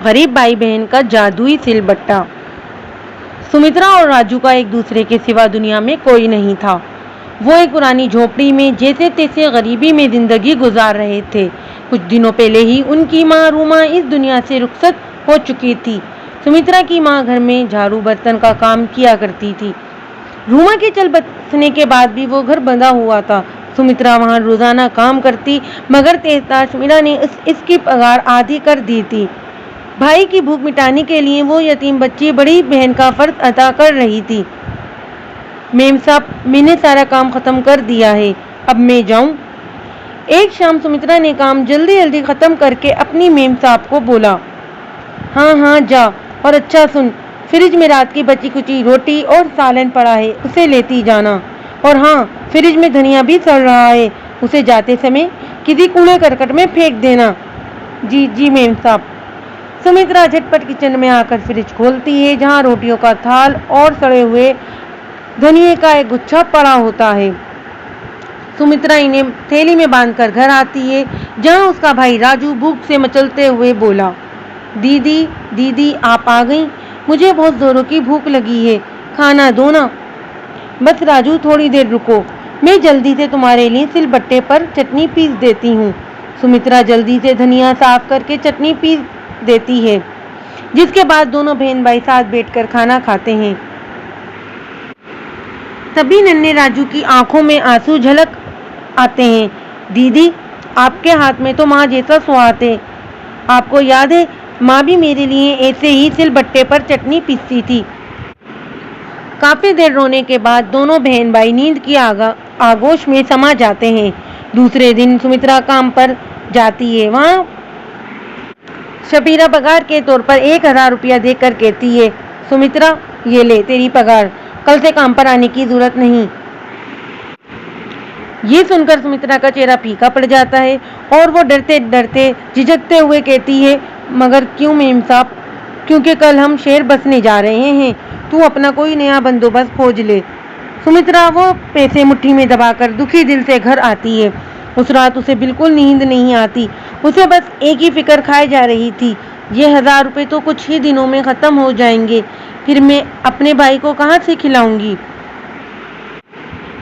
गरीब भाई बहन का जादुई सिलबट्टा। सुमित्रा और राजू का एक दूसरे के सिवा दुनिया में कोई नहीं था। वो एक पुरानी झोपड़ी में जैसे तैसे गरीबी में जिंदगी गुजार रहे थे। कुछ दिनों पहले ही उनकी माँ रूमा इस दुनिया से रुखसत हो चुकी थी। सुमित्रा की माँ घर में झाड़ू बर्तन का काम किया करती थी। रूमा के चल बसने के बाद भी वो घर बंधा हुआ था। सुमित्रा वहाँ रोजाना काम करती, मगर तेजताज मीरा ने इसकी पगार आधी कर दी थी। भाई की भूख मिटाने के लिए वो यतीम बच्ची बड़ी बहन का फर्ज अदा कर रही थी। मेम साहब, मैंने सारा काम खत्म कर दिया है, अब मैं जाऊं? एक शाम सुमित्रा ने काम जल्दी जल्दी खत्म करके अपनी मेम साहब को बोला। हाँ हाँ जा, और अच्छा सुन, फ्रिज में रात की बची कुची रोटी और सालन पड़ा है, उसे लेती जाना। और हाँ, फ्रिज में धनिया भी सड़ रहा है, उसे जाते समय किसी कूड़े करकट में फेंक देना। जी जी मेम साहब। सुमित्रा झटपट किचन में आकर फ्रिज खोलती है, जहाँ रोटियों का थाल और सड़े हुए धनिये का एक गुच्छा पड़ा होता है। सुमित्रा इन्हें थैली में बांधकर घर आती है, जहाँ उसका भाई राजू भूख से मचलते हुए बोला। दीदी दीदी आप आ गई, मुझे बहुत जोरों की भूख लगी है, खाना दो ना। बस राजू थोड़ी देर रुको, मैं जल्दी से तुम्हारे लिए सिलबट्टे पर चटनी पीस देती हूँ। सुमित्रा जल्दी से धनिया साफ करके चटनी पीस देती है, जिसके बाद दोनों बहन भाई साथ बैठकर खाना खाते हैं। तभी नन्हे राजू की आंखों में आंसू झलक आते हैं। दीदी, आपके हाथ में तो माँ जैसा स्वाद है। आपको याद है, माँ भी मेरे लिए ऐसे ही सिलबट्टे पर चटनी पीसती थी। काफी देर रोने के बाद दोनों बहन भाई नींद की आगोश में समा जाते हैं। दूसरे दिन सुमित्रा काम पर जाती है। वहाँ शबीरा पगार के तौर पर 1000 रुपया देकर कहती है, सुमित्रा ये ले तेरी पगार, कल से काम पर आने की जरूरत नहीं। ये सुनकर सुमित्रा का चेहरा फीका पड़ जाता है और वो डरते डरते झिझकते हुए कहती है, मगर क्यों मेम साहब? क्योंकि कल हम शहर बसने जा रहे हैं, तू अपना कोई नया बंदोबस्त खोज ले। सुमित्रा वो पैसे मुट्ठी में दबाकर दुखी दिल से घर आती है। उस रात उसे बिल्कुल नींद नहीं आती। उसे बस एक ही फिक्र खाई जा रही थी, ये 1000 रुपये तो कुछ ही दिनों में खत्म हो जाएंगे, फिर मैं अपने भाई को कहाँ से खिलाऊंगी।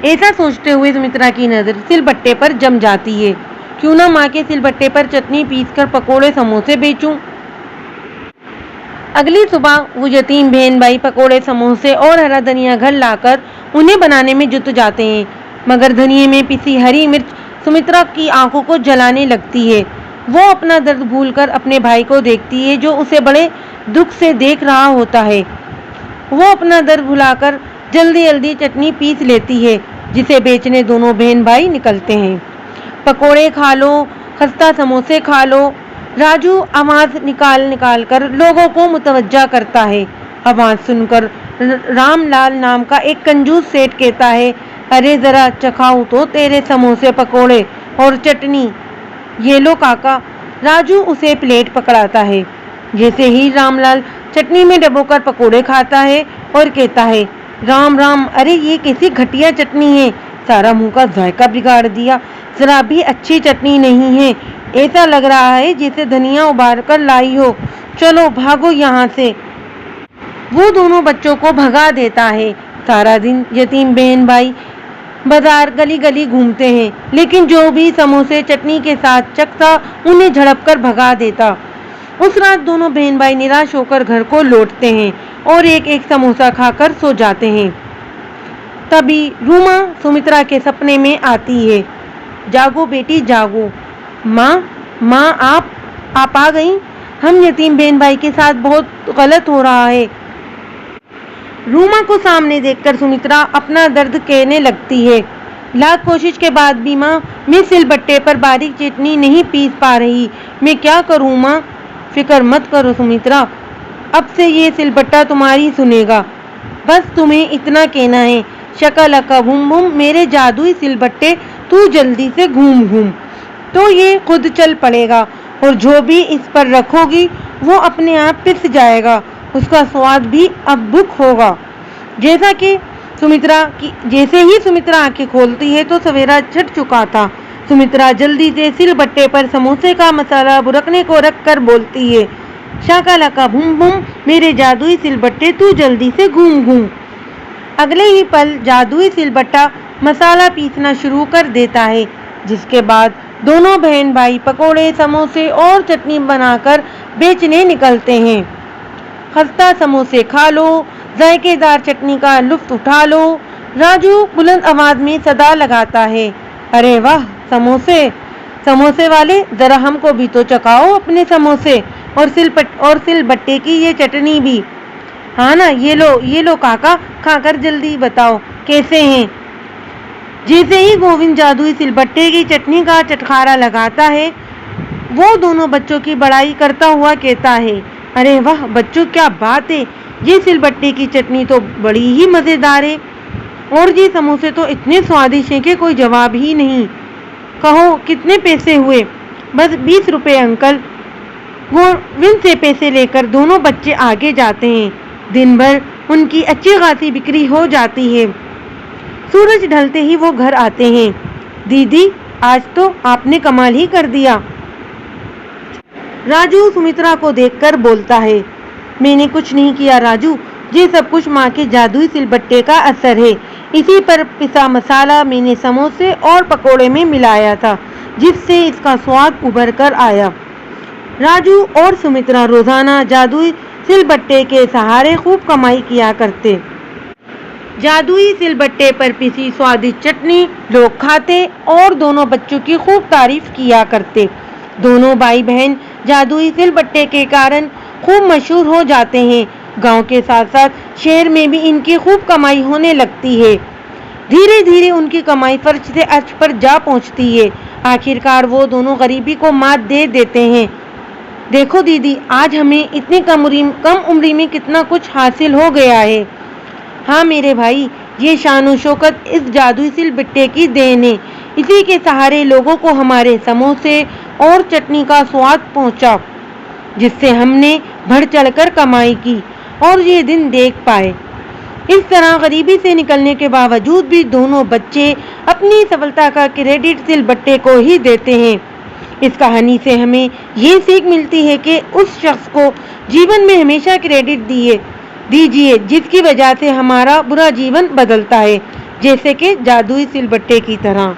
ऐसा सोचते हुए सुमित्रा की नजर सिलबट्टे पर जम जाती है। क्यों ना माँ के सिलबट्टे पर चटनी पीसकर पकोड़े समोसे बेचूं। अगली सुबह वो यतीम बहन भाई पकोड़े समोसे और हरा धनिया घर लाकर उन्हें बनाने में जुट जाते हैं, मगर धनिये में पिसी हरी मिर्च सुमित्रा की आंखों को जलाने लगती है। वो अपना दर्द भूलकर अपने भाई को देखती है, जो उसे बड़े दुख से देख रहा होता है। वो अपना दर्द भुलाकर जल्दी जल्दी चटनी पीस लेती है, जिसे बेचने दोनों बहन भाई निकलते हैं। पकोड़े खा लो, खस्ता समोसे खा लो। राजू आवाज निकाल कर लोगों को मुतवज्जा करता है। आवाज सुनकर रामलाल नाम का एक कंजूस सेठ कहता है, अरे जरा चखाऊं तो तेरे समोसे पकोड़े और चटनी, ये लो काका। राजू उसे प्लेट पकड़ाता है। जैसे ही रामलाल चटनी में डबोकर पकोड़े खाता है और कहता है, राम राम, अरे ये कैसी घटिया चटनी है, सारा मुंह का जायका बिगाड़ दिया, जरा भी अच्छी चटनी नहीं है, ऐसा लग रहा है जैसे धनिया उबाल कर लाई हो, चलो भागो यहाँ से। वो दोनों बच्चों को भगा देता है। सारा दिन यतीम बहन भाई बाजार गली गली घूमते हैं, लेकिन जो भी समोसे चटनी के साथ चखता उन्हें झड़प कर भगा देता। उस रात दोनों बहन भाई निराश होकर घर को लौटते हैं और एक एक समोसा खाकर सो जाते हैं। तभी रूमा सुमित्रा के सपने में आती है। जागो बेटी जागो। माँ आप आ गई। हम यतीम बहन भाई के साथ बहुत गलत हो रहा है। रूमा को सामने देखकर सुमित्रा अपना दर्द कहने लगती है। लाख कोशिश के बाद भी माँ, मैं सिलबट्टे पर बारीक चटनी नहीं पीस पा रही, मैं क्या करूँ माँ? फिक्र मत करो सुमित्रा, अब से ये सिलबट्टा तुम्हारी सुनेगा। बस तुम्हें इतना कहना है, शकलका बूम बूम मेरे जादुई सिलबट्टे, तू जल्दी से घूम घूम तो ये खुद चल पड़ेगा, और जो भी इस पर रखोगी वो अपने आप पिस जाएगा, उसका स्वाद भी अद्भुत होगा। जैसे ही सुमित्रा आंखें खोलती है तो सवेरा छट चुका था। सुमित्रा जल्दी से सिलबट्टे पर समोसे का मसाला बुरकने को रख कर बोलती है, शाका लाका बूम बूम, मेरे जादुई सिलबट्टे तू जल्दी से घूम घूम। अगले ही पल जादुई सिलबट्टा मसाला पीसना शुरू कर देता है, जिसके बाद दोनों बहन भाई पकोड़े, समोसे और चटनी बनाकर बेचने निकलते हैं। खस्ता समोसे खा लो, जायकेदार चटनी का लुत्फ उठा लो, राजू बुलंद आवाज में सदा लगाता है। अरे वाह समोसे, समोसे वाले जरा हमको भी तो चखाओ अपने समोसे, और सिलबट्टे की ये चटनी भी। हाँ ना, ये लो काका, खाकर जल्दी बताओ कैसे हैं। जैसे ही गोविंद जादुई सिलबट्टे की चटनी का चटखारा लगाता है, वो दोनों बच्चों की बड़ाई करता हुआ कहता है, अरे वाह बच्चों क्या बात है, ये सिलबट्टे की चटनी तो बड़ी ही मज़ेदार है, और ये समोसे तो इतने स्वादिष्ट हैं कि कोई जवाब ही नहीं। कहो कितने पैसे हुए? बस 20 रुपये अंकल। गोविंद से पैसे लेकर दोनों बच्चे आगे जाते हैं। दिन भर उनकी अच्छी खासी बिक्री हो जाती है। सूरज ढलते ही वो घर आते हैं। दीदी आज तो आपने कमाल ही कर दिया। राजू सुमित्रा को देखकर बोलता है, मैंने कुछ नहीं किया राजू, ये सब कुछ माँ के जादुई सिलबट्टे का असर है। इसी पर पिसा मसाला मैंने समोसे और पकोड़े में मिलाया था, जिससे इसका स्वाद उभर कर आया। राजू और सुमित्रा रोजाना जादुई सिलबट्टे के सहारे खूब कमाई किया करते। जादुई सिलबट्टे पर पिसी स्वादिष्ट चटनी लोग खाते और दोनों बच्चों की खूब तारीफ किया करते। दोनों भाई बहन जादुई सिलबट्टे के कारण खूब मशहूर हो जाते हैं। गांव के साथ साथ शहर में भी इनकी खूब कमाई होने लगती है। धीरे धीरे उनकी कमाई फर्श से अर्श पर जा पहुंचती है। आखिरकार वो दोनों गरीबी को मात दे देते हैं। देखो दीदी, आज हमें इतनी कम उम्री में कितना कुछ हासिल हो गया है। हाँ मेरे भाई, ये शान शौकत इस जादुई सिलबट्टे की देन है। इसी के सहारे लोगों को हमारे समोसे और चटनी का स्वाद पहुंचा, जिससे हमने बढ़ चढ़कर कमाई की और ये दिन देख पाए। इस तरह गरीबी से निकलने के बावजूद भी दोनों बच्चे अपनी सफलता का क्रेडिट सिलबट्टे को ही देते हैं। इस कहानी से हमें ये सीख मिलती है कि उस शख्स को जीवन में हमेशा क्रेडिट दीजिए जिसकी वजह से हमारा बुरा जीवन बदलता है, जैसे कि जादुई सिलबट्टे की तरह।